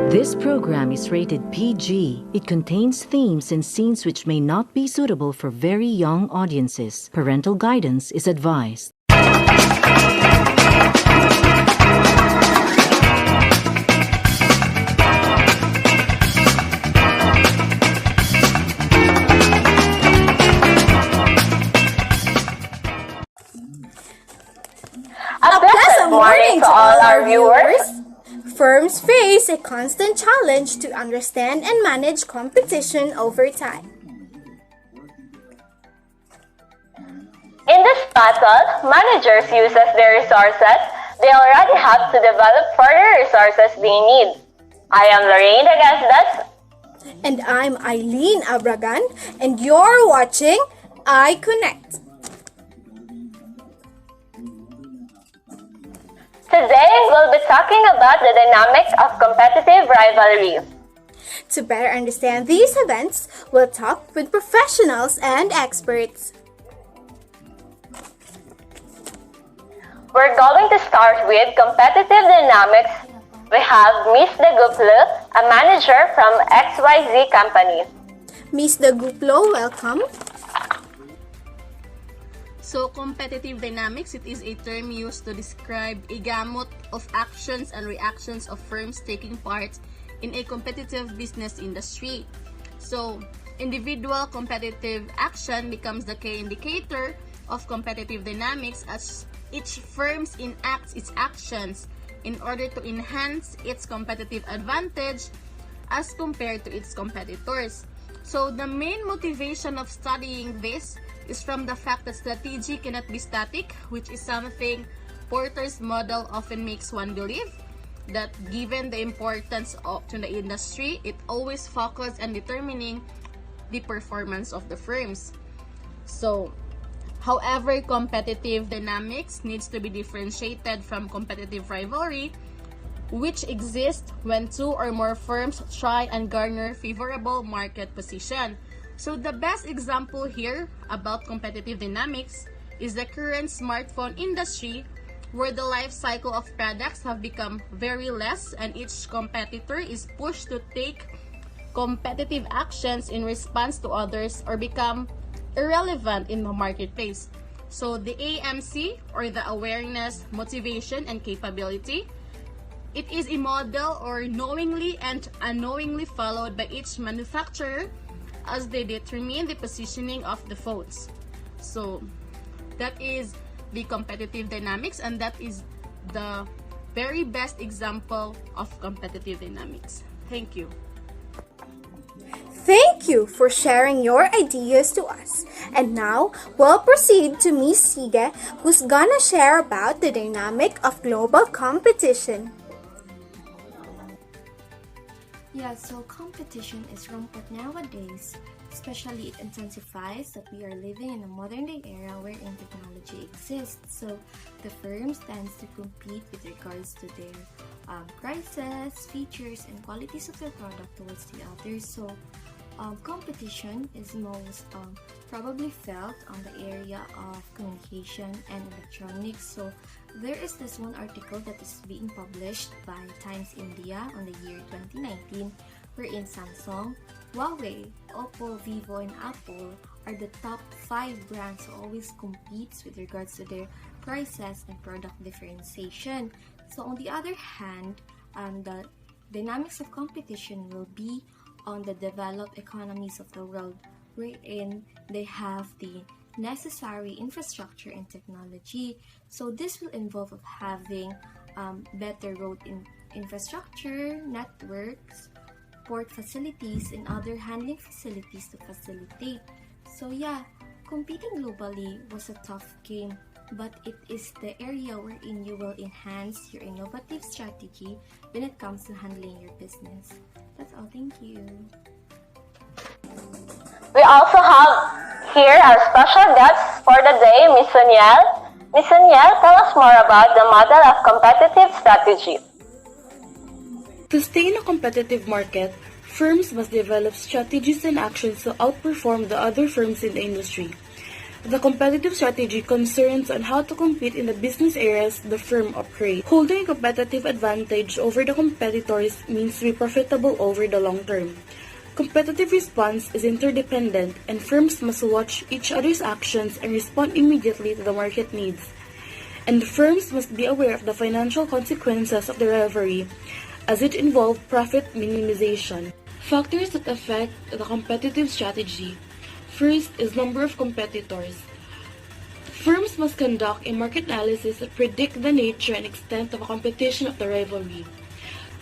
This program is rated PG. It contains themes and scenes which may not be suitable for very young audiences. Parental guidance is advised. A pleasant morning to all our viewers. Firms face a constant challenge to understand and manage competition over time. In this battle, managers use their resources they already have to develop further resources they need. I am Lorraine Agasdas. And I'm Eileen Abragan, and you're watching iConnect. Today, we'll be talking about the dynamics of competitive rivalry. To better understand these events, we'll talk with professionals and experts. We're going to start with competitive dynamics. We have Ms. Deguplo, a manager from XYZ Company. Ms. Deguplo, welcome. So, competitive dynamics, it is a term used to describe a gamut of actions and reactions of firms taking part in a competitive business industry. So, individual competitive action becomes the key indicator of competitive dynamics as each firm enacts its actions in order to enhance its competitive advantage as compared to its competitors. So, the main motivation of studying this is from the fact that strategy cannot be static, which is something Porter's model often makes one believe, that given the importance to the industry, it always focuses on determining the performance of the firms. So, however, competitive dynamics needs to be differentiated from competitive rivalry, which exists when two or more firms try and garner favorable market position. So the best example here about competitive dynamics is the current smartphone industry, where the life cycle of products have become very less and each competitor is pushed to take competitive actions in response to others or become irrelevant in the marketplace. So the AMC, or the awareness, motivation, and capability, it is a model or knowingly and unknowingly followed by each manufacturer as they determine the positioning of the phones. So that is the competitive dynamics, and that is the very best example of competitive dynamics. Thank you. Thank you for sharing your ideas to us. And now, we'll proceed to Ms. Sige, who's gonna share about the dynamic of global competition. Yeah, so competition is rampant nowadays, especially it intensifies that we are living in a modern day era wherein technology exists. So the firms tend to compete with regards to their prices, features, and qualities of their product towards the others. So competition is most probably felt on the area of communication and electronics. So there is this one article that is being published by Times India on the year 2019, wherein Samsung, Huawei, Oppo, Vivo, and Apple are the top 5 brands who always competes with regards to their prices and product differentiation. So on the other hand, the dynamics of competition will be on the developed economies of the world, wherein they have the necessary infrastructure and technology. So this will involve of having better road infrastructure, networks, port facilities, and other handling facilities to facilitate. So yeah, competing globally was a tough game, but it is the area wherein you will enhance your innovative strategy when it comes to handling your business. That's all. Thank you. We also have here our special guest for the day, Ms. Soniel. Ms. Soniel, tell us more about the model of competitive strategy. To stay in a competitive market, firms must develop strategies and actions to outperform the other firms in the industry. The competitive strategy concerns on how to compete in the business areas the firm operates. Holding a competitive advantage over the competitors means to be profitable over the long term. Competitive response is interdependent, and firms must watch each other's actions and respond immediately to the market needs. And firms must be aware of the financial consequences of the rivalry, as it involves profit minimization. Factors that affect the competitive strategy. First is number of competitors. Firms must conduct a market analysis to predict the nature and extent of a competition of the rivalry.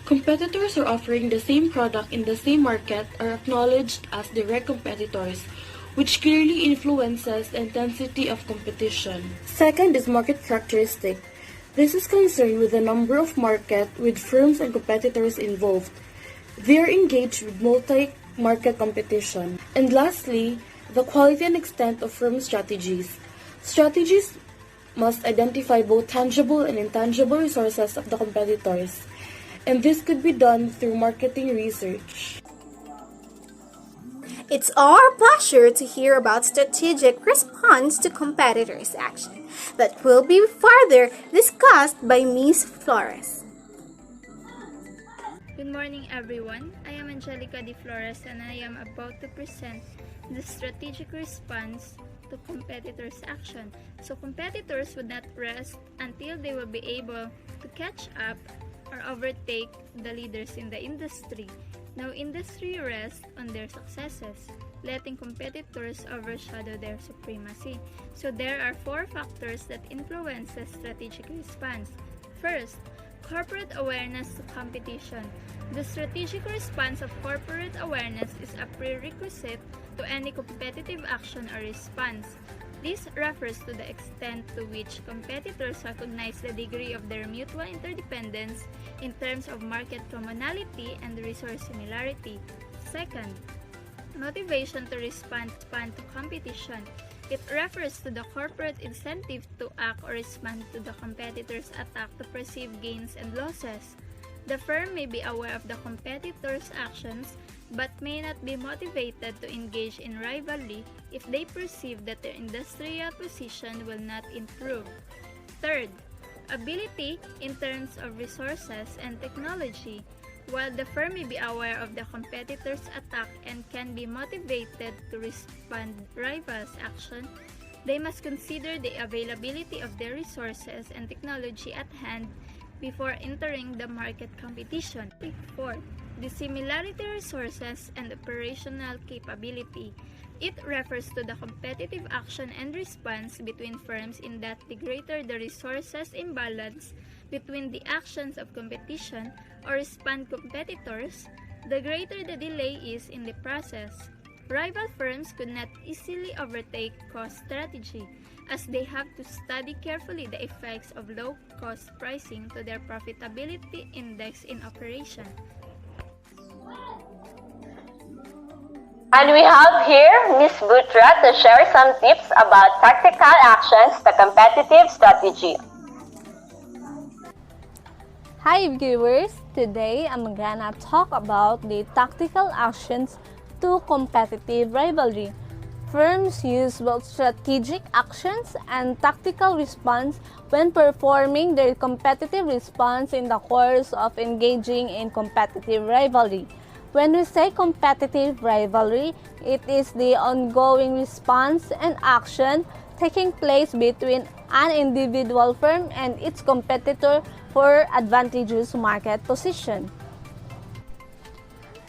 Competitors who are offering the same product in the same market are acknowledged as direct competitors, which clearly influences the intensity of competition. Second is market characteristic. This is concerned with the number of market with firms and competitors involved. They are engaged with multi-market competition. And lastly, the quality and extent of firm strategies. Strategies must identify both tangible and intangible resources of the competitors, and this could be done through marketing research. It's our pleasure to hear about strategic response to competitors' action that will be further discussed by Ms. Flores. Good morning, everyone. I am Angelica De Flores, and I am about to present the strategic response to competitors' action. So competitors would not rest until they will be able to catch up or overtake the leaders in the industry. Now, industry rests on their successes, letting competitors overshadow their supremacy. So there are 4 factors that influence the strategic response. First, corporate awareness to competition. The strategic response of corporate awareness is a prerequisite to any competitive action or response. This refers to the extent to which competitors recognize the degree of their mutual interdependence in terms of market commonality and resource similarity. Second, motivation to respond to competition. It refers to the corporate incentive to act or respond to the competitor's attack to perceive gains and losses. The firm may be aware of the competitor's actions but may not be motivated to engage in rivalry if they perceive that their industrial position will not improve. Third, ability in terms of resources and technology. While the firm may be aware of the competitor's attack and can be motivated to respond rivals' action, they must consider the availability of their resources and technology at hand before entering the market competition. Fourth, the similarity resources and operational capability. It refers to the competitive action and response between firms in that the greater the resources imbalance between the actions of competition or respond competitors, the greater the delay is in the process. Rival firms could not easily overtake cost strategy, as they have to study carefully the effects of low-cost pricing to their profitability index in operation. And we have here Ms. Butra to share some tips about tactical actions to competitive strategy. Hi viewers! Today I'm gonna talk about the tactical actions to competitive rivalry. Firms use both strategic actions and tactical response when performing their competitive response in the course of engaging in competitive rivalry. When we say competitive rivalry, it is the ongoing response and action taking place between an individual firm and its competitor for advantageous market position.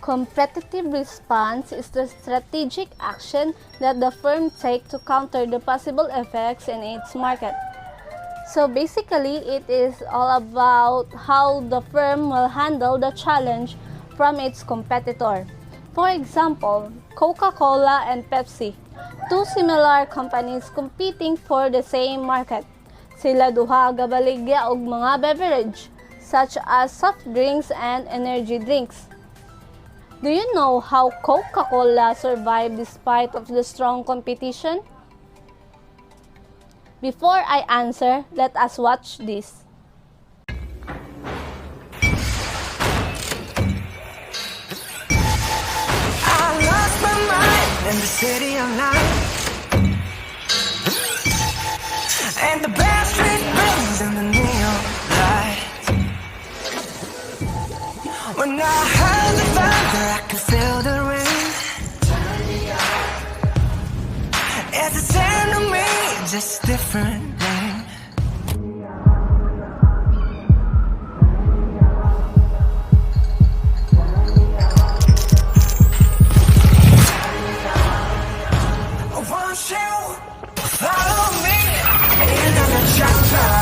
Competitive response is the strategic action that the firm takes to counter the possible effects in its market. So basically, it is all about how the firm will handle the challenge from its competitor. For example, Coca-Cola and Pepsi, two similar companies competing for the same market. Sila duha gabaligya og mga beverage such as soft drinks and energy drinks. Do you know how Coca-Cola survived despite of the strong competition? Before I answer, let us watch this. I lost my mind in the city of light. And the band street burns in the neon lights. When I heard the thunder, I could feel the rain. It's the same to me, just different name. Won't you follow me into the jungle?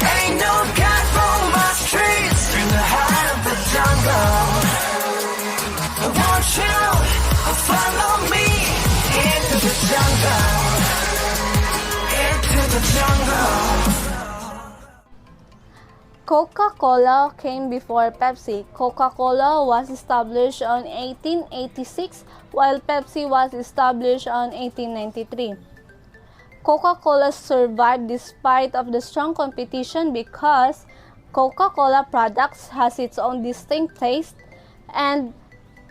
Ain't no God from my streets in the heart of the jungle. Won't you follow me into the jungle? Into the jungle. Coca-Cola came before Pepsi. Coca-Cola was established on 1886 while Pepsi was established on 1893. Coca-Cola survived despite of the strong competition because Coca-Cola products has its own distinct taste, and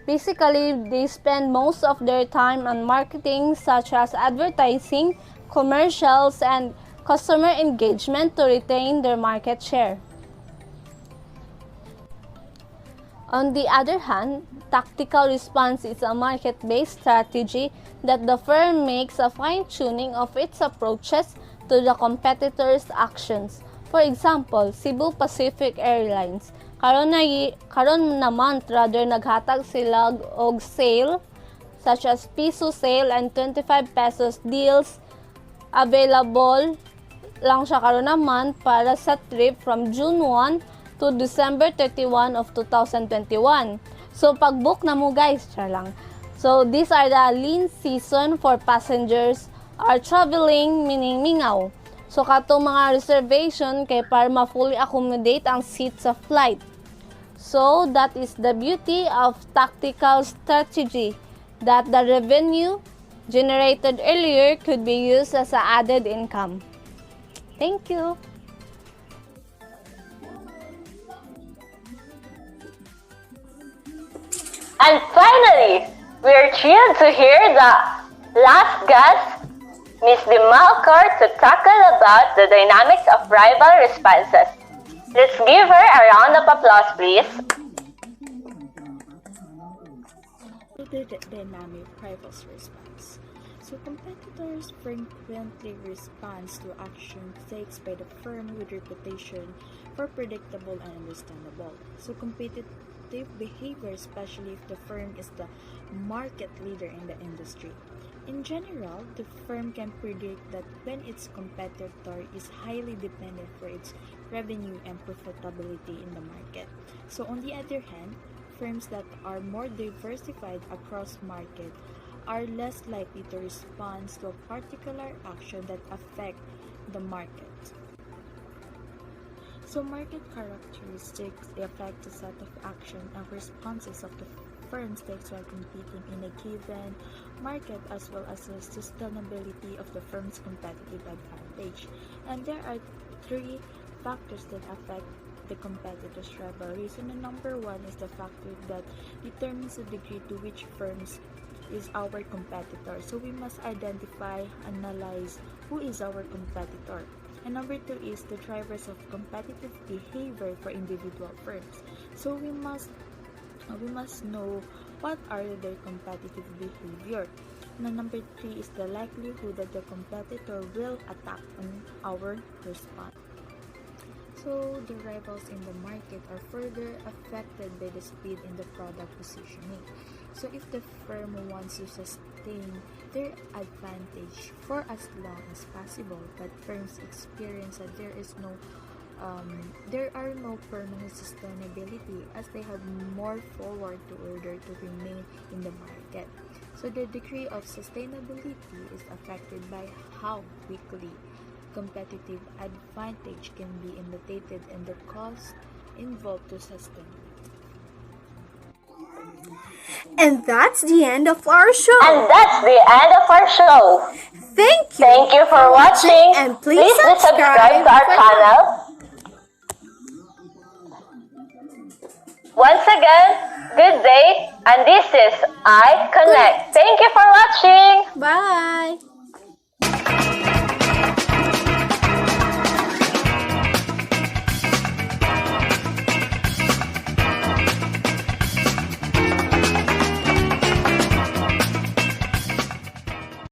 basically they spend most of their time on marketing such as advertising, commercials, and customer engagement to retain their market share. On the other hand, tactical response is a market-based strategy that the firm makes a fine-tuning of its approaches to the competitors' actions. For example, Cebu Pacific Airlines. Karon na month rather naghatag sila og sale such as piso sale and 25 pesos deals available lang siya karon na month para sa trip from June 1 to December 31 of 2021. So, pag-book na mo guys, char lang. So, these are the lean season for passengers are traveling, meaning mingaw. So, katong mga reservation kay para ma-fully accommodate ang seats sa flight. So, that is the beauty of tactical strategy, that the revenue generated earlier could be used as an added income. Thank you. And finally, we're thrilled to hear the last guest, Ms. Demalcor, to tackle about the dynamics of rival responses. Let's give her a round of applause, please. The dynamic rivals response. So competitors frequently respond to action takes by the firm with reputation for predictable and understandable. So competitive behavior, especially if the firm is the market leader in the industry. In general, the firm can predict that when its competitor is highly dependent for its revenue and profitability in the market. So on the other hand, firms that are more diversified across market are less likely to respond to a particular action that affect the market. So market characteristics affect the set of action and responses of the firms takes while competing in a given market, as well as the sustainability of the firm's competitive advantage. And there are three factors that affect the competitors' rivalries. And the number one is the factor that determines the degree to which firms is our competitor. So we must identify, analyze who is our competitor. And number two is the drivers of competitive behavior for individual firms. So we must know what are their competitive behavior. And number three is the likelihood that the competitor will attack on our response. So the rivals in the market are further affected by the speed in the product positioning. So if the firm wants to sustain their advantage for as long as possible, but firms experience that there are no permanent sustainability as they have more forward to order to remain in the market. So the degree of sustainability is affected by how quickly competitive advantage can be imitated and the cost involved to sustain it. And that's the end of our show. And that's the end of our show. Thank you. Thank you for watching. And please subscribe to our channel. Once again, good day. And this is iConnect. Thank you for watching. Bye.